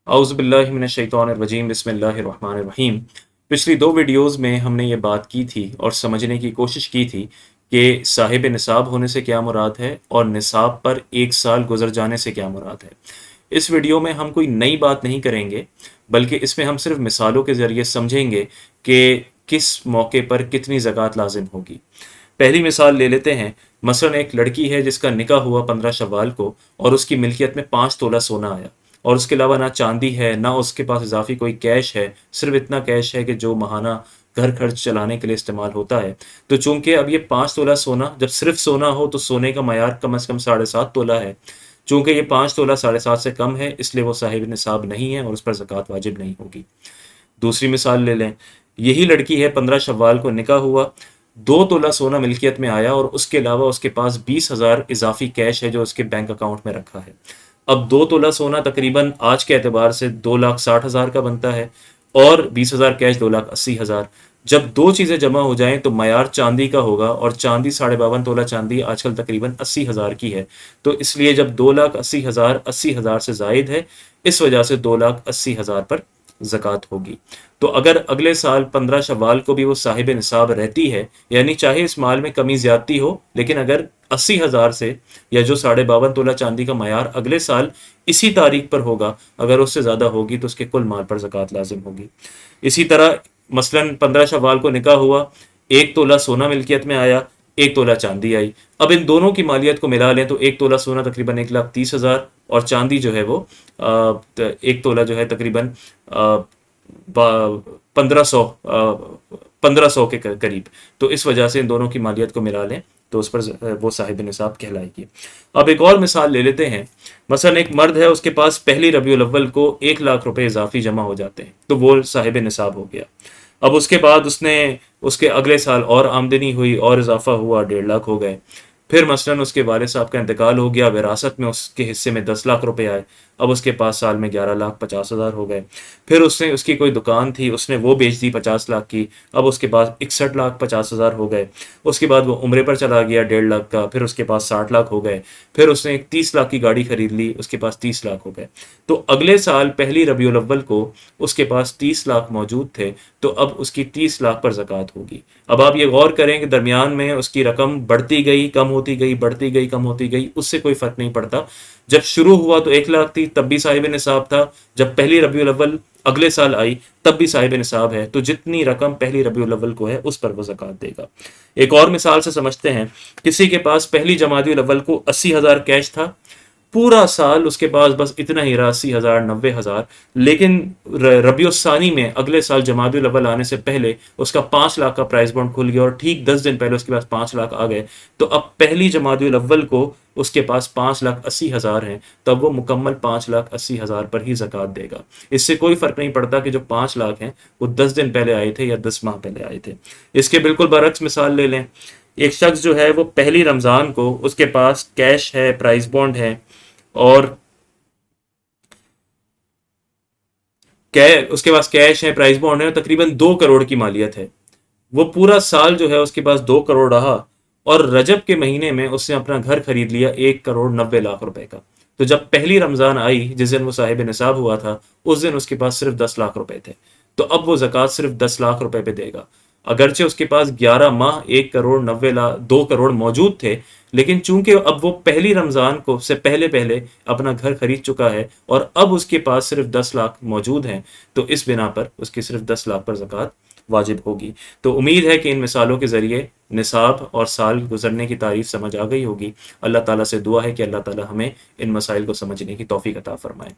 औज़ुबिल्लाहिमिनश्शैतानिर्रजीम बिस्मिल्लाहिर्रहमानिर्रहीम। पिछली दो वीडियोज़ में हमने ये बात की थी और समझने की कोशिश की थी कि साहिब निसाब होने से क्या मुराद है और निसाब पर एक साल गुजर जाने से क्या मुराद है। इस वीडियो में हम कोई नई बात नहीं करेंगे, बल्कि इसमें हम सिर्फ मिसालों के ज़रिए समझेंगे कि किस मौके पर कितनी ज़कात लाजिम होगी। पहली मिसाल ले लेते हैं। मसलन एक लड़की है जिसका निकाह हुआ 15 शव्वाल को और उसकी मिल्कियत में 5 तोला सोना आया, और उसके अलावा ना चांदी है ना उसके पास इजाफी कोई कैश है, सिर्फ इतना कैश है कि जो माहाना घर खर्च चलाने के लिए इस्तेमाल होता है। तो चूंकि अब ये 5 तोला सोना, जब सिर्फ सोना हो तो सोने का मयार कम से कम 7.5 तोला है। चूंकि ये 5 तोला 7.5 से कम है, इसलिए वो साहिब निसाब नहीं है और उस पर ज़कात वाजिब नहीं होगी। दूसरी मिसाल ले लें। यही लड़की है, 15 शव्वाल को निकाह हुआ, 2 तोला सोना मिल्कियत में आया और उसके अलावा उसके पास 20,000 इजाफी कैश है जो उसके बैंक अकाउंट में रखा है। अब 2 तोला सोना तकरीबन आज के एतबार से 2,60,000 का बनता है और 20,000 कैश 2,80,000। जब दो चीज़ें जमा हो जाएं तो मयार चांदी का होगा, और चांदी 52.5 तोला चांदी आजकल तकरीबन 80,000 की है। तो इसलिए जब 2,80,000 80,000 से जायद है, इस वजह से 2,80,000 पर ज़कात होगी। तो अगर अगले साल 15 शव्वाल को भी वो साहिब निसाब रहती है, यानी चाहे इस माल में कमी ज्यादती हो, लेकिन अगर 80,000 से, या जो 52.5 तोला चांदी का मयार अगले साल इसी तारीख पर होगा, अगर उससे ज़्यादा होगी तो उसके कुल माल पर ज़कात लाजिम होगी। इसी तरह मसलन 15 शव्वाल को निकाह हुआ, 1 तोला सोना मिल्कियत में आया, 1 तोला चांदी आई। अब इन दोनों की मालियत को मिला लें तो 1 तोला सोना तकरीबन 1,30,000 और चांदी जो है वो 1 तोला जो है तकरीबन 1500 के करीब। तो इस वजह से इन दोनों की मालियत को मिला लें तो उस पर वो साहिब निसाब कहलाएगी। अब एक और मिसाल ले लेते हैं। मसलन एक मर्द है, उसके पास पहली रबीउल अव्वल को 1,00,000 रुपए इजाफी जमा हो जाते हैं, तो वो साहिब निसाब हो गया। अब उसके बाद उसके अगले साल और आमदनी हुई और इजाफा हुआ, 1,50,000 हो गए। फिर मसलन उसके वालिद साहब का इंतकाल हो गया, विरासत में उसके हिस्से में 10,00,000 रुपए आए। अब उसके पास साल में 11,50,000 हो गए। फिर उसकी कोई दुकान थी, उसने वो बेच दी 50,00,000 की। अब उसके पास 61,50,000 हो गए। उसके बाद वो उम्रे पर चला गया 1,50,000 का, फिर उसके पास 60,00,000 हो गए। फिर उसने एक 30,00,000 की गाड़ी खरीद ली, उसके पास 30,00,000 हो गए। तो अगले साल पहली रबीउल अव्वल को उसके पास 30,00,000 मौजूद थे, तो अब उसकी 30,00,000 पर ज़कात होगी। अब आप ये गौर करें कि दरमियान में उसकी रकम बढ़ती गई, कम होती गई, बढ़ती गई, कम होती गई, उससे कोई फर्क नहीं पड़ता। जब शुरू हुआ तो 1,00,000 थी, तब भी साहिब निसाब था। जब पहली रबीउल अव्वल अगले साल आई, तब भी साहिब निसाब है। तो जितनी रकम पहली रबीउल अव्वल को है, उस पर वो ज़कात देगा। एक और मिसाल से समझते हैं। किसी के पास पहली जमादिउल अव्वल को 80,000 कैश था, पूरा साल उसके पास बस इतना ही रहा, 80,000 90,000। लेकिन रबीउस्सानी में अगले साल जमादिउल अव्वल आने से पहले उसका 5,00,000 का प्राइस बॉन्ड खुल गया और ठीक 10 दिन पहले उसके पास 5,00,000 आ गए। तो अब पहली जमादिउल अव्वल को उसके पास 5,80,000 हैं, तब वो मुकम्मल 5,80,000 पर ही ज़कात देगा। इससे कोई फ़र्क नहीं पड़ता कि जो 5,00,000 हैं वो 10 दिन पहले आए थे या 10 माह पहले आए थे। इसके बिल्कुल बरक्स मिसाल ले लें। एक शख्स जो है वो पहली रमज़ान को उसके पास कैश है, प्राइस बॉन्ड है, और उसके पास कैश है, प्राइस बॉन्ड है, तकरीबन 2 करोड़ की मालियत है। वो पूरा साल जो है उसके पास 2 करोड़ रहा, और रजब के महीने में उसने अपना घर खरीद लिया 1,90,00,000 रुपए का। तो जब पहली रमजान आई, जिस दिन वो साहिब निसाब हुआ था, उस दिन उसके पास सिर्फ 10,00,000 रुपए थे। तो अब वो ज़कात सिर्फ 10,00,000 रुपए पे देगा। अगरचे उसके पास 11 माह 1,90,00,000 2 करोड़ मौजूद थे, लेकिन चूंकि अब वो पहली रमज़ान को से पहले पहले अपना घर खरीद चुका है और अब उसके पास सिर्फ 10,00,000 मौजूद हैं, तो इस बिना पर उसकी सिर्फ 10,00,000 पर ज़कात वाजिब होगी। तो उम्मीद है कि इन मिसालों के ज़रिए निसाब और साल गुजरने की तारीफ समझ आ गई होगी। अल्लाह ताला से दुआ है कि अल्लाह ताला हमें इन मसाइल को समझने की तौफीक अता फरमाए।